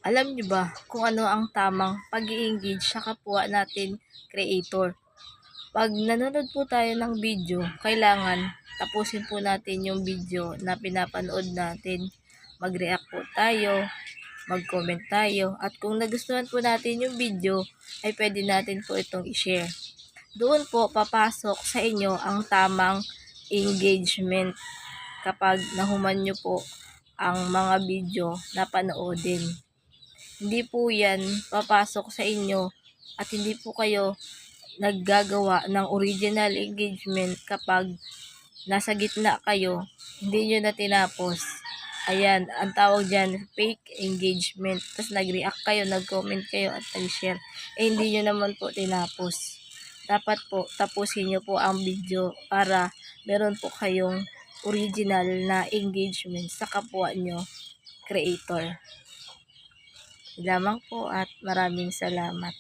Alam niyo ba kung ano ang tamang pag-i-engage sa kapwa natin creator? 'Pag nanonood po tayo ng video, kailangan tapusin po natin yung video na pinapanood natin. Mag-react po tayo, mag-comment tayo, at kung nagustuhan po natin yung video, ay pwede natin po itong i-share. Doon po papasok sa inyo ang tamang engagement kapag nahuman nyo po ang mga video na panoodin. Hindi po yan papasok sa inyo at hindi po kayo naggagawa ng original engagement kapag nasa gitna kayo, hindi nyo na tinapos. Ayan, ang tawag dyan, fake engagement. Tapos nag-react kayo, nag-comment kayo at nag-share. Hindi nyo naman po tinapos. Dapat po, tapusin nyo po ang video para meron po kayong original na engagement sa kapwa nyo creator. Lamang po at maraming salamat.